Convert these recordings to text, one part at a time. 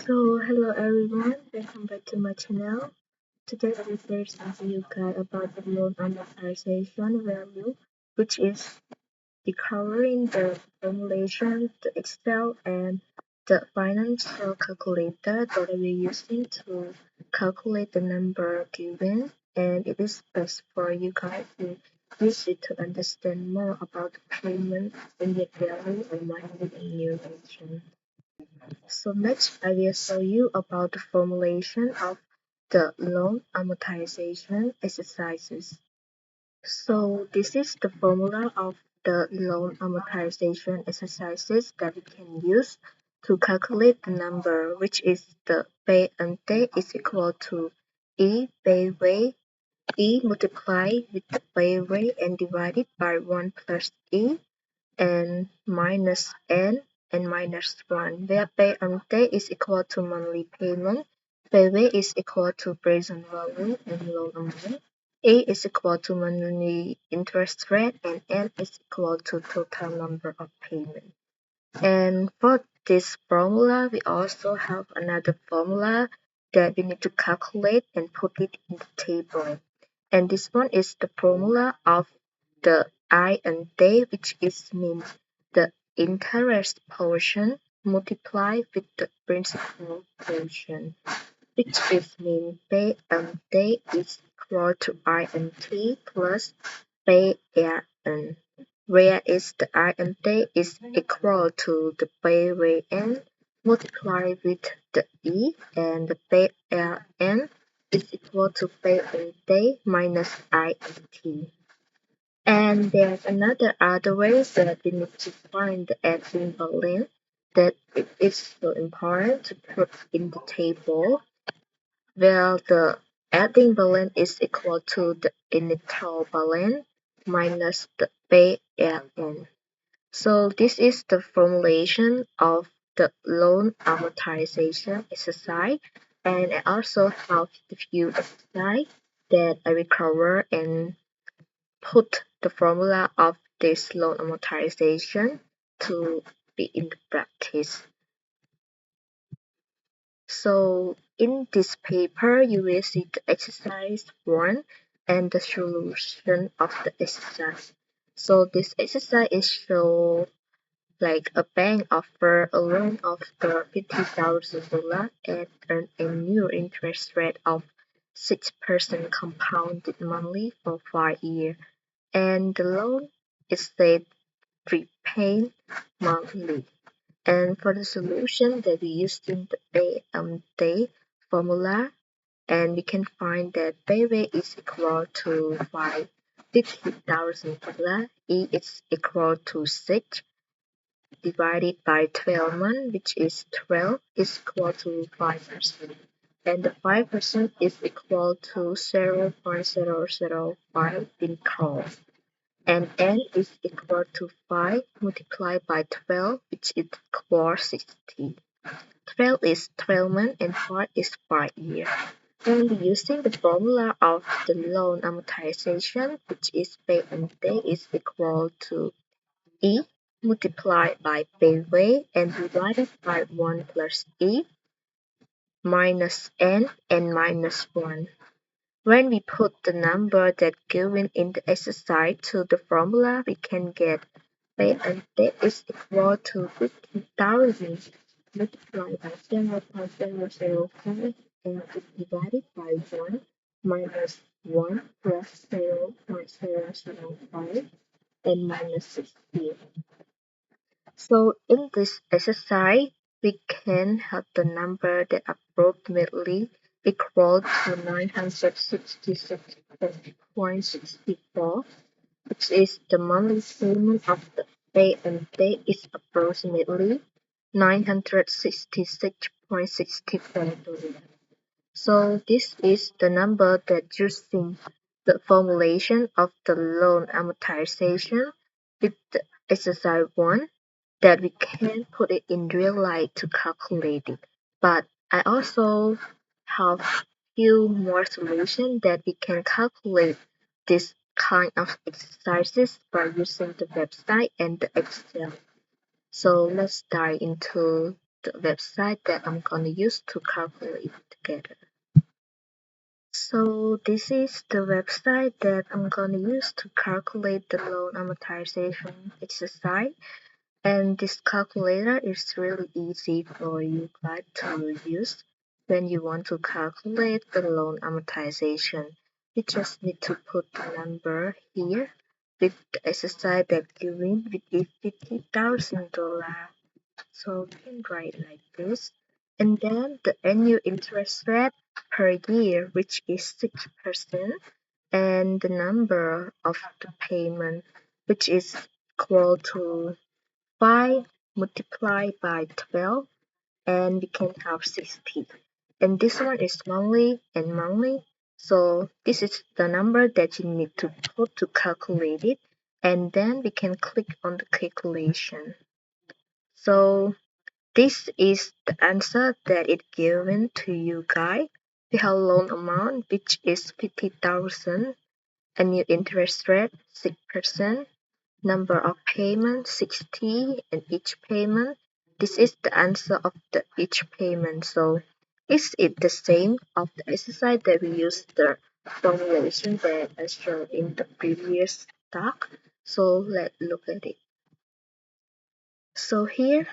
Hello everyone, welcome back to my channel. Today I will first ask you guys about the loan amortization value, which is covering the formulation, the Excel, and the financial calculator that we're using to calculate the number given. And it is best for you guys to use it to understand more about the payment and the value and money and new option. So next, I will show you about the formulation of the loan amortization exercises. So this is the formula of the loan amortization exercises that we can use to calculate the number, which is the PMT is equal to E pay rate, E multiplied with the pay rate and divided by 1 plus E and minus n and minus 1, where PMT is equal to monthly payment, PV is equal to present value and loan amount, A is equal to monthly interest rate, and N is equal to total number of payments. And for this formula, we also have another formula that we need to calculate and put it in the table. And this one is the formula of the I and D, which is means the interest portion multiplied with the principal portion, which is mean P and D is equal to I and T plus P and where is the I and D is equal to the P n multiplied with the E, and the P n is equal to P and D minus I and T. And there's other way that we need to find the adding balance that it is so important to put in the table, where the adding balance is equal to the initial balance minus the PLN. So this is the formulation of the loan amortization exercise, and I also have the few exercise that I will cover and put the formula of this loan amortization to be in the practice. So in this paper, you will see the exercise 1 and the solution of the exercise. So this exercise is show like a bank offer a loan of the $50,000 at an annual interest rate of 6% compounded monthly for 5 years, and the loan is said prepaid monthly. And for the solution that we used in the PMT formula, and we can find that PV is equal to 50,000 E is equal to 6 divided by 12 months, which is 12, is equal to 5%. And the 5% is equal to 0.005 in cost. And n is equal to 5 multiplied by 12, which is equal 60. 12 is 12 months and 5 is 5 years. And using the formula of the loan amortization, which is PMT is equal to E multiplied by PV and divided by 1 plus E minus N and minus 1. When we put the number that given in the exercise to the formula, we can get PMT is equal to 50,000 multiplied by 0.005 and divided by 1 minus 1 plus 0.005 and minus 60. So in this exercise, we can have the number that approximately equal to 966.64, which is the monthly payment of the PMT is approximately $966.64. So this is the number that using the formulation of the loan amortization with the exercise 1 that we can put it in real life to calculate it. But I also have few more solutions that we can calculate this kind of exercises by using the website and the Excel. So let's dive into the website that I'm gonna use to calculate together. So this is the website that I'm gonna use to calculate the loan amortization exercise. And this calculator is really easy for you guys to use when you want to calculate the loan amortization. You just need to put the number here with the exercise that given with the $50,000. So we can write like this. And then the annual interest rate per year, which is 6%, and the number of the payment, which is equal to 5 multiplied by 12, and we can have 60. And this one is monthly and monthly. So this is the number that you need to put to calculate it. And then we can click on the calculation. So this is the answer that it given to you guys. We have loan amount which is 50,000, annual interest rate 6%, number of payments 60, and each payment. This is the answer of the each payment. So is it the same of the exercise that we used the formulation that I showed in the previous talk? So let's look at it. So here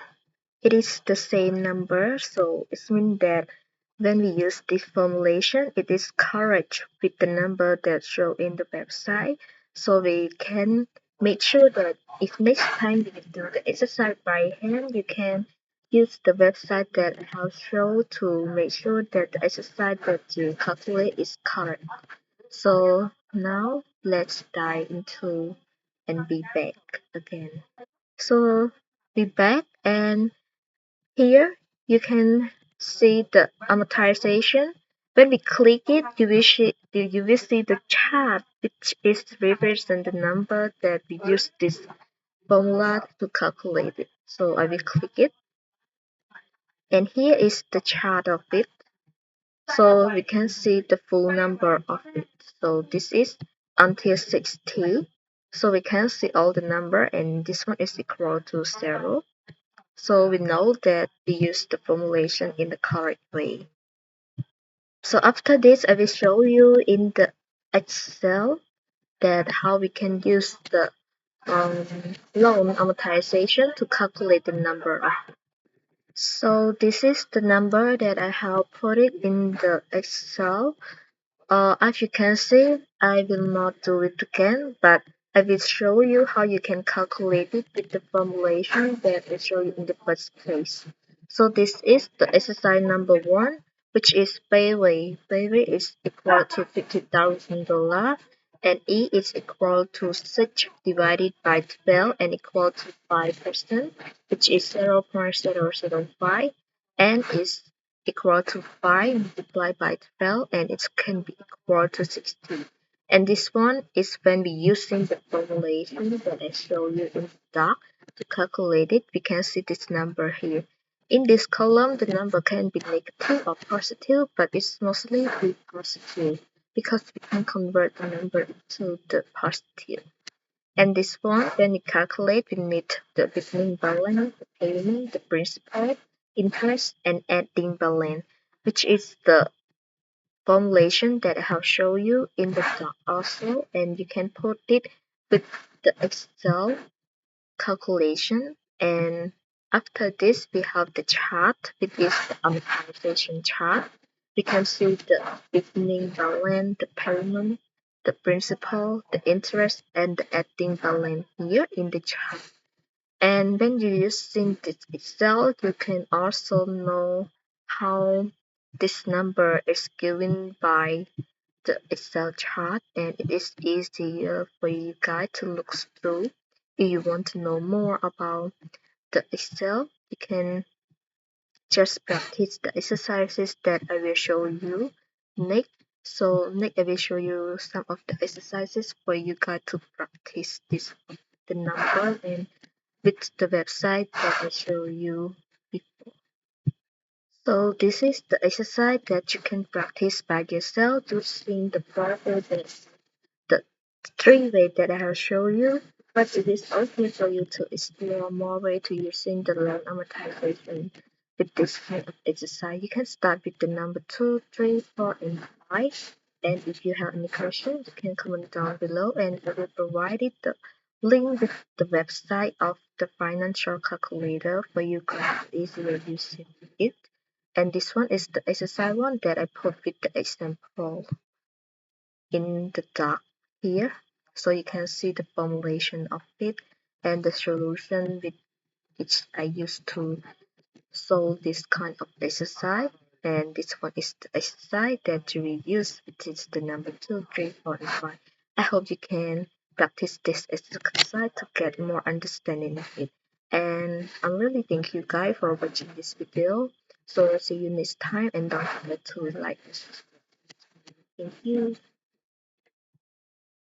it is the same number, so it means that when we use this formulation, it is correct with the number that show in the website. So we can make sure that if next time you do the exercise by hand, you can use the website that I have shown to make sure that the exercise that you calculate is correct. So now let's dive into and be back again. So be back, and here you can see the amortization. When we click it, you will see the chart, which is represent the number that we use this formula to calculate it. So I will click it, and here is the chart of it. So we can see the full number of it. So this is until 60. So we can see all the number, and this one is equal to 0. So we know that we use the formulation in the correct way. So after this, I will show you in the Excel that how we can use the loan amortization to calculate the number of. So this is the number that I have put it in the Excel. As you can see, I will not do it again, but I will show you how you can calculate it with the formulation that I show you in the first place. So this is the exercise number 1, which is pay. Pay is equal to $50,000, and E is equal to 6 divided by 12 and equal to 5%, which is 0.005, and is equal to 5 multiplied by 12, and it can be equal to 60. And this one is when we using the formulation that I show you in the doc to calculate it. We can see this number here. In this column, the number can be negative or positive, but it's mostly be positive because we can convert the number to the positive. And this one, when we calculate, we need the beginning balance, the payment, the principal, interest, and ending balance, which is the formulation that I have shown you in the doc also, and you can put it with the Excel calculation. And after this, we have the chart, which is the amortization chart. We can see the beginning balance, the payment, the principal, the interest, and the ending balance here in the chart. And when you're using this Excel, you can also know how this number is given by the Excel chart, and it is easier for you guys to look through. If you want to know more about the Excel, you can just practice the exercises that I will show you next. So next I will show you some of the exercises for you guys to practice this the number and with the website that I show you before. So this is the exercise that you can practice by yourself using the process and the 3 ways that I have shown you. But it is okay for you to explore more way to using the loan amortization with this kind of exercise. You can start with the number 2, 3, 4, and 5. And if you have any questions, you can comment down below, and I will provide the link with the website of the financial calculator for you guys easily using it. And this one is the exercise one that I put with the example in the dark here, so you can see the formulation of it and the solution which I used to solve this kind of exercise. And this one is the exercise that we use, which is the number 2, 3, 4, and 5. I hope you can practice this exercise to get more understanding of it. And I really thank you guys for watching this video. So see you next time, and don't forget to like and subscribe. Thank you.